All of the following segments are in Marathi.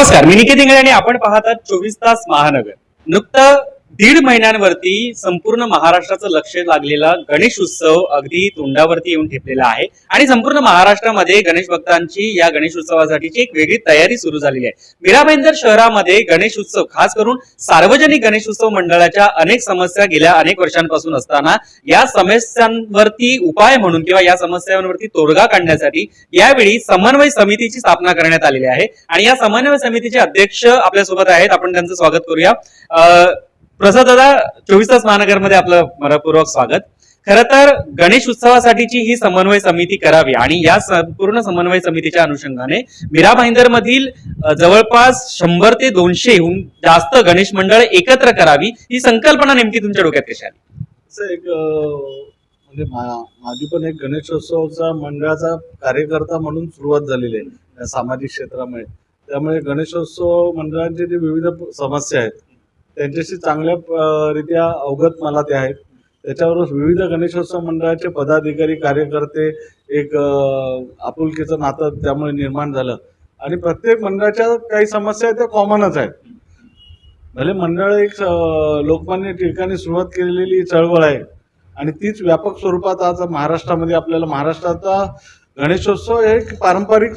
नमस्कार, मी निकेत इंगळे आणि आपण पाहतात 24 तास महानगर. नुकतं 1.5 महिन्यांवरती संपूर्ण महाराष्ट्राचं लक्ष लागलेला गणेश उत्सव अगदी तोंडावरती येऊन ठेपलेला आहे आणि संपूर्ण महाराष्ट्रामध्ये गणेश भक्तांची या गणेश उत्सवासाठीची एक वेगळी तयारी सुरू झालेली आहे. मीरा भाईंदर शहरामध्ये गणेश उत्सव, खास करून सार्वजनिक गणेश उत्सव मंडळाच्या अनेक समस्या गेल्या अनेक वर्षांपासून असताना या समस्यांवरती उपाय म्हणून किंवा या समस्यांवरती तोडगा काढण्यासाठी यावेळी समन्वय समितीची स्थापना करण्यात आलेली आहे आणि या समन्वय समितीचे अध्यक्ष आपल्यासोबत आहेत. आपण त्यांचं स्वागत करूया. प्रसाद दादा, 24 तास महानगरमध्ये आपलं मनपूर्वक स्वागत. खरं तर गणेश उत्सवासाठीची ही समन्वय समिती करावी आणि या संपूर्ण समन्वय समितीच्या अनुषंगाने मीरा भाईंदर मधील जवळपास 100 ते 200 हून जास्त गणेश मंडळ एकत्र करावी, ही संकल्पना नेमकी तुमच्या डोक्यात कशी आली? एक म्हणजे माझी पण एक गणेशोत्सवाचा मंडळाचा कार्यकर्ता म्हणून सुरुवात झालेली आहे सामाजिक क्षेत्रामुळे. त्यामुळे गणेशोत्सव मंडळांचे जे विविध समस्या आहेत त्यांच्याशी चांगल्या रीत्या अवगत मला ते आहेत. त्याच्यावरच विविध गणेशोत्सव मंडळाचे पदाधिकारी, कार्यकर्ते एक आपुलकीचं नातं त्यामुळे निर्माण झालं आणि प्रत्येक मंडळाच्या काही समस्या आहेत त्या कॉमनच आहेत. भले मंडळ एक लोकमान्य टिळकांनी सुरुवात केलेली चळवळ आहे आणि तीच व्यापक स्वरूपात आज महाराष्ट्रामध्ये आपल्याला लागण्याचा गणेशोत्सव एक पारंपरिक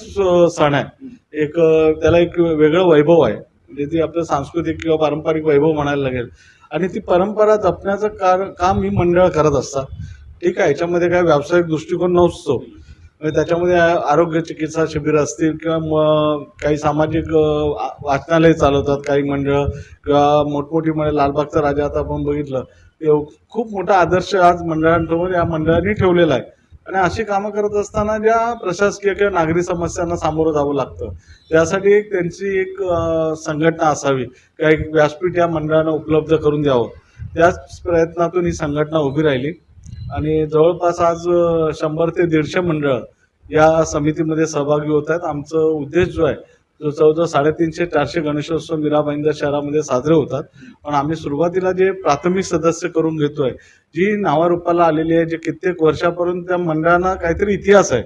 सण आहे. एक त्याला एक वेगळं वैभव आहे, म्हणजे ती आपलं सांस्कृतिक किंवा पारंपरिक वैभव म्हणायला लागेल आणि ती परंपरा जपण्याचं काम ही मंडळ करत असतात. ठीक आहे, याच्यामध्ये काही व्यावसायिक दृष्टिकोन नसतो. त्याच्यामध्ये आरोग्य चिकित्सा शिबिर असतील किंवा काही सामाजिक वाचनालय चालवतात काही मंडळ किंवा मोठमोठी म्हणजे लालबागचा राजा आता आपण बघितलं ते खूप मोठा आदर्श आज मंडळांसमोर या मंडळांनी ठेवलेला आहे. आणि अशी कामं करत असताना ज्या प्रशासकीय किंवा नागरी समस्यांना सामोरं जावं लागतं त्यासाठी एक त्यांची एक संघटना असावी, काही व्यासपीठ या मंडळांना उपलब्ध करून द्यावं. त्याच प्रयत्नातून ही संघटना उभी राहिली आणि जवळपास आज 100 ते 150 मंडळ या समितीमध्ये सहभागी होत आहेत. आमचं उद्देश जो आहे जो जवळजवळ 350-400 गणेशोत्सव मीरा भाईंदर शहरामध्ये साजरे होतात. पण आम्ही सुरुवातीला जे प्राथमिक सदस्य करून घेतोय, जी नावारूपाला आलेली आहे, जे कित्येक वर्षापर्यंत त्या मंडळांना काहीतरी इतिहास आहे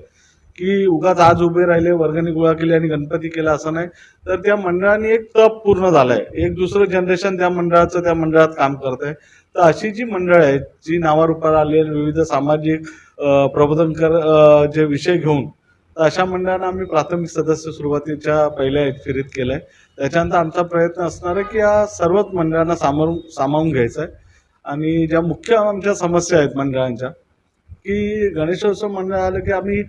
की उगाच आज उभे राहिले, वर्गणी गोळा केली आणि गणपती केला असं नाही, तर त्या मंडळांनी एक तप पूर्ण झालाय. एक दुसरं जनरेशन त्या मंडळात काम करत आहे. तर अशी जी मंडळ आहेत जी नावारूपाला आलेली विविध सामाजिक प्रबोधनकर जे विषय घेऊन, तर अशा मंडळांना आम्ही प्राथमिक सदस्य सुरुवातीच्या पहिल्या फेरीत केलंय. त्याच्यानंतर आमचा प्रयत्न असणार आहे की या सर्वच मंडळांना सामावून घ्यायचं आहे. आणि ज्या मुख्य आमच्या समस्या आहेत मंडळांच्या, की गणेशोत्सव मंडळ आलं की आम्ही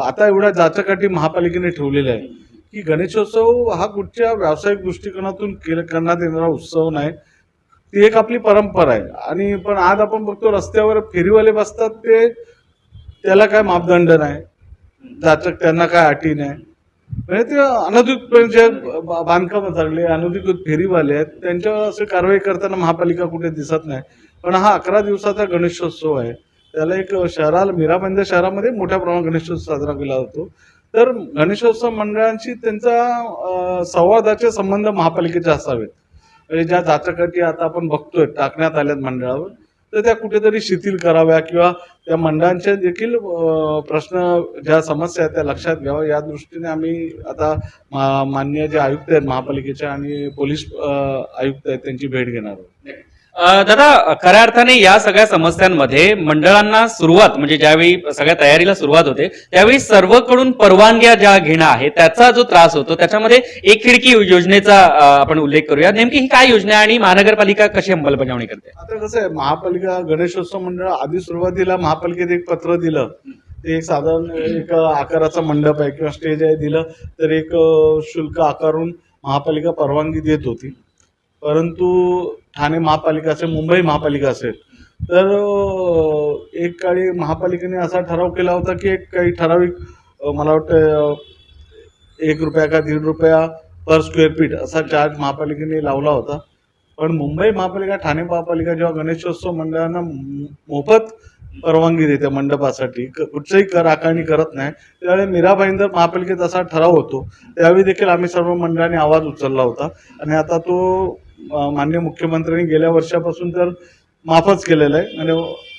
आता एवढ्या जाचकाठी महापालिकेने ठेवलेल्या आहे की गणेशोत्सव हा कुठच्या व्यावसायिक दृष्टिकोनातून करण्यात येणारा उत्सव नाही, ती एक आपली परंपरा आहे. आणि पण आज आपण बघतो रस्त्यावर फेरीवाले बसतात, ते त्याला काय मापदंड नाही, जाचक त्यांना काय अटी नाही, म्हणजे ते अनधिकृत जे बांधकाम चालले, अनधिकृत फेरीवाले आहेत त्यांच्यावर असे कारवाई करताना महापालिका कुठे दिसत नाही. पण हा 11 दिवसाचा गणेशोत्सव आहे, त्याला एक शहराला मीरा भाईंदर शहरामध्ये मोठ्या प्रमाणात गणेशोत्सव साजरा केला जातो. तर गणेशोत्सव मंडळांशी त्यांचा संवादाचे संबंध महापालिकेचे असावेत. म्हणजे ज्या जाचकाठी आता आपण बघतोय टाकण्यात आल्यात मंडळावर, तर त्या कुठेतरी शिथिल कराव्या किंवा त्या मंडळांचे देखील प्रश्न ज्या समस्या आहेत त्या लक्षात घ्यावा, या दृष्टीने आम्ही आता माननीय जे आयुक्त आहेत महापालिकेच्या आणि पोलीस आयुक्त आहेत त्यांची भेट घेणार आहोत. दादा, खऱ्या अर्थाने या सगळ्या समस्यांमध्ये मंडळांना सुरुवात म्हणजे ज्यावेळी सगळ्या तयारीला सुरुवात होते त्यावेळी सर्वकडून परवानग्या ज्या घेणं आहे त्याचा जो त्रास होतो, त्याच्यामध्ये एक खिडकी योजनेचा आपण उल्लेख करूया. नेमकी ही काय योजना आणि महानगरपालिका कशी अंमलबजावणी करते? आता कसं आहे, महापालिका गणेशोत्सव मंडळ आधी सुरुवातीला महापालिकेत एक पत्र दिलं, ते एक साधारण एक आकाराचा मंडप आहे किंवा स्टेज आहे दिलं, तर एक शुल्क आकारून महापालिका परवानगी देत होती. परंतु ठाणे महापालिका असेल, मुंबई महापालिका असेल, तर एक काळी महापालिकेने असा ठराव केला होता की एक काही ठराविक मला वाटतं ₹1 का ₹1.5 पर स्क्वेअर फीट असा चार्ज महापालिकेने लावला होता. पण मुंबई महापालिका, ठाणे महापालिका जेव्हा गणेशोत्सव मंडळांना मोफत परवानगी देते मंडपासाठी, कुठचंही कर आकारणी करत नाही, त्यावेळी मीरा भाईंदर महापालिकेत असा ठराव होतो. त्यावेळी देखील आम्ही सर्व मंडळांनी आवाज उचलला होता आणि आता तो माननीय मुख्यमंत्र्यांनी गेल्या वर्षापासून तर माफच केलेला आहे. आणि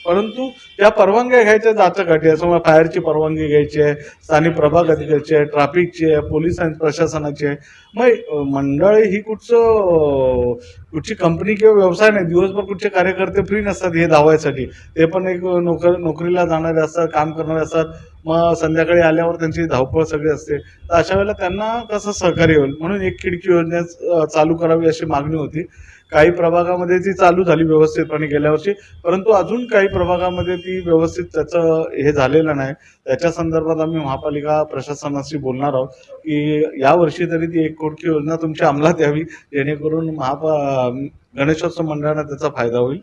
परंतु त्या परवानग्या घ्यायच्या जाचकाठी आहे. समजा फायरची परवानगी घ्यायची आहे, स्थानिक प्रभाग अधिकाऱ्याची आहे, ट्रॅफिकची आहे, पोलिसांची प्रशासनाची आहे. मग मंडळ ही कुठची कंपनी किंवा व्यवसाय नाही. दिवसभर कुठचे कार्यकर्ते फ्री नसतात हे धावायसाठी. ते पण एक नोकरीला जाणारे असतात, काम करणारे असतात. मग संध्याकाळी आल्यावर त्यांची धावपळ सगळी असते. तर अशा वेळेला त्यांना कसं सहकार्य होईल म्हणून एक खिडकी योजना चालू करावी अशी मागणी होती. काही प्रभागामध्ये ती चालू झाली व्यवस्थितपणे गेल्या वर्षी, परंतु अजून काही प्रभागामध्ये ती व्यवस्थित त्याचं हे झालेलं नाही. त्याच्या संदर्भात आम्ही महापालिका प्रशासनाशी बोलणार आहोत की यावर्षी तरी ती एक खिडकी योजना तुमच्या अंमलात यावी, जेणेकरून गणेशोत्सव मंडळांना त्याचा फायदा होईल.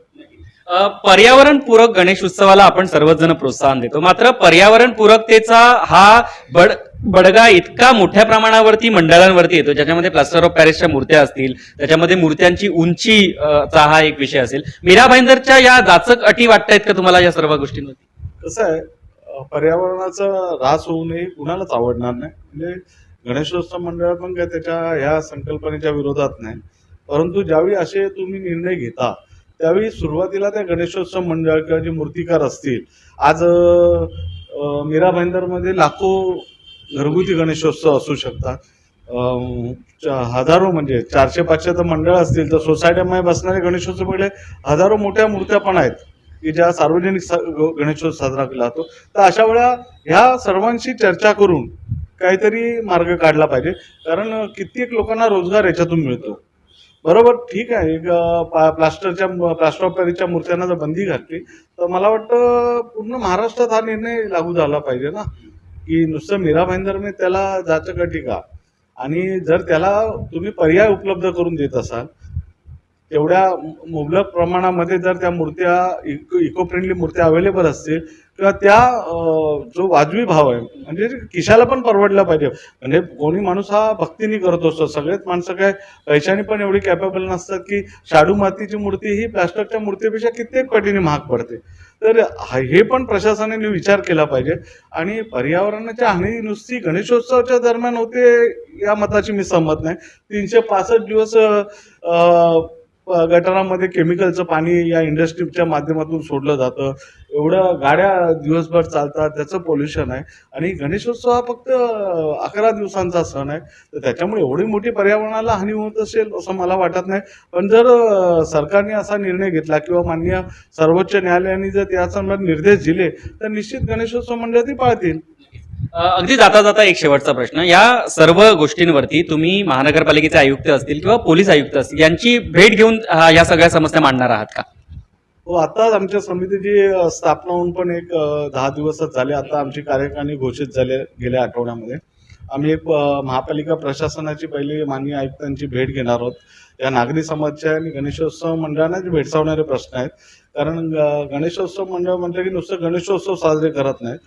पर्यावरण पूरक गणेश उत्सवाला आपण सर्वच जण प्रोत्साहन देतो, मात्र पर्यावरण पूरकतेचा हा बडगा इतका मोठ्या प्रमाणावरती मंडळांवरती येतो, ज्याच्यामध्ये प्लास्टर ऑफ पॅरिसच्या मूर्त्या असतील, त्याच्यामध्ये मूर्त्यांची उंचीचा हा एक विषय असेल. मीरा भाईंदरच्या या जाचक अटी वाटतायत का तुम्हाला या सर्व गोष्टींवरती? कसं आहे, पर्यावरणाचा ऱ्हास होऊ नये कुणालाच आवडणार नाही. म्हणजे गणेशोत्सव मंडळ पण काय त्याच्या ह्या संकल्पनेच्या विरोधात नाही, परंतु ज्यावेळी असे तुम्ही निर्णय घेता त्यावेळी सुरुवातीला त्या गणेशोत्सव मंडळ किंवा जे मूर्तिकार असतील, आज मीरा भाईंदरमध्ये लाखो घरगुती गणेशोत्सव असू शकतात. हजारो म्हणजे 400-500 तर मंडळ असतील, तर सोसायटीमध्ये बसणारे गणेशोत्सव पहिले हजारो मोठ्या मूर्त्या पण आहेत की ज्या सार्वजनिक गणेशोत्सव साजरा केला जातो. तर अशा वेळा ह्या सर्वांशी चर्चा करून काहीतरी मार्ग काढला पाहिजे, कारण कित्येक लोकांना रोजगार याच्यातून मिळतो. बरोबर, ठीक आहे, एक प्लास्टर ऑफ पॅरिसच्या मूर्त्यांना जर बंदी घातली तर मला वाटतं पूर्ण महाराष्ट्रात हा निर्णय लागू झाला पाहिजे ना, की नुसतं मीरा भाईंदरने त्याला जाचकाठी का. आणि जर त्याला तुम्ही पर्याय उपलब्ध करून देत असाल, तेवढ्या मुबलक प्रमाणामध्ये जर त्या मूर्त्या इको फ्रेंडली मूर्त्या अवेलेबल असतील किंवा त्या जो वाजवी भाव आहे म्हणजे खिशाला पण परवडला पाहिजे. म्हणजे कोणी माणूस हा भक्तीने करत असतो, सगळेच माणसं काय पैशाने पण एवढी कॅपेबल नसतात की शाडू मातीची मूर्ती ही प्लास्टरच्या मूर्तीपेक्षा कित्येक पटीने महाग पडते. तर हे पण प्रशासनाने विचार केला पाहिजे. आणि पर्यावरणाची हानी नुसती गणेशोत्सवाच्या दरम्यान होते या मताची मी सहमत नाही. 365 दिवस गटारामध्ये केमिकलचं पाणी या इंडस्ट्रीच्या माध्यमातून सोडलं जातं, एवढ्या गाड्या दिवसभर चालतात, त्याचं पोल्युशन आहे. आणि गणेशोत्सव हा फक्त 11 दिवसांचा सण आहे, तर त्याच्यामुळे एवढी मोठी पर्यावरणाला हानी होत असेल असं मला वाटत नाही. पण जर सरकारने असा निर्णय घेतला किंवा माननीय सर्वोच्च न्यायालयाने जर त्या संदर्भात निर्देश दिले तर निश्चित गणेशोत्सव मंडळ ती पाळतील. अगदी जाता जाता एक शेवटचा प्रश्न, या सर्व गोष्टींवरती तुम्ही महानगरपालिकेचे आयुक्त असतील किंवा पोलीस आयुक्त असतील यांची भेट घेऊन या सगळ्या समस्या मांडणार आहात का? हो, आता आमच्या समितीची स्थापना होऊन पण एक 10 दिवसच झाले. आता आमची कार्यकारिणी घोषित झाली गेल्या आठवड्यामध्ये. आम्ही एक महापालिका प्रशासनाची पहिली माननीय आयुक्तांची भेट घेणार आहोत. या नागरी समस्या आणि गणेशोत्सव मंडळांनाच भेडसावणारे प्रश्न आहेत. कारण गणेशोत्सव मंडळ म्हटलं की नुसतं गणेशोत्सव साजरे करत नाहीत,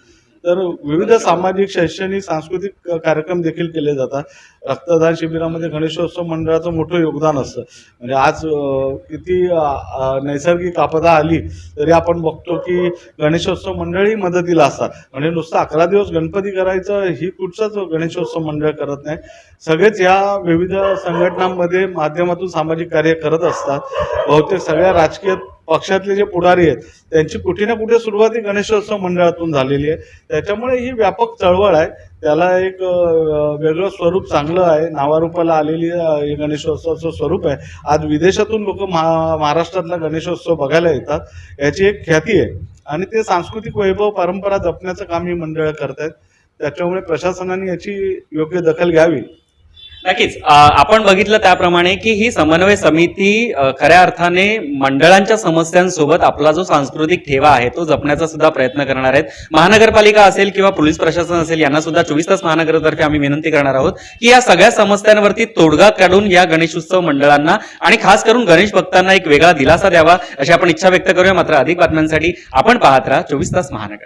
तर विविध सामाजिक, शैक्षणिक, सांस्कृतिक कार्यक्रम देखील केले जातात. रक्तदान शिबिरामध्ये गणेशोत्सव मंडळाचं मोठं योगदान असतं. म्हणजे आज किती नैसर्गिक आपदा आली तरी आपण बघतो की गणेशोत्सव मंडळही मदतीला असतात. म्हणजे नुसतं 11 दिवस गणपती करायचं ही कुठचंच गणेशोत्सव मंडळ करत नाही. सगळेच या विविध संघटनांमध्ये माध्यमातून सामाजिक कार्य करत असतात. बहुतेक सगळ्या राजकीय पक्षातले जे पुढारी आहेत त्यांची कुठे ना कुठे सुरुवात ही गणेशोत्सव मंडळातून झालेली आहे. त्याच्यामुळे ही व्यापक चळवळ आहे, त्याला एक वेगळं स्वरूप चांगलं आहे, नावारूपाला आलेली गणेशोत्सवाचं स्वरूप आहे. आज विदेशातून लोक महाराष्ट्रातला गणेशोत्सव बघायला येतात, याची एक ख्याती आहे. आणि ते सांस्कृतिक वैभव, परंपरा जपण्याचं काम ही मंडळं करतायत. त्याच्यामुळे प्रशासनाने याची योग्य दखल घ्यावी. नक्कीच आपण बघितलं त्याप्रमाणे की ही समन्वय समिती खऱ्या अर्थाने मंडळांच्या समस्यांसोबत आपला जो सांस्कृतिक ठेवा आहे तो जपण्याचा सुद्धा प्रयत्न करणार आहेत. महानगरपालिका असेल किंवा पोलीस प्रशासन असेल यांना सुद्धा 24 तास महानगरतर्फे आम्ही विनंती करणार आहोत की या सगळ्या समस्यांवरती तोडगा काढून या गणेशोत्सव मंडळांना आणि खास करून गणेश भक्तांना एक वेगळा दिलासा द्यावा अशी आपण इच्छा व्यक्त करूया. मात्र अधिक बातम्यांसाठी आपण पाहत राहा 24 तास महानगर.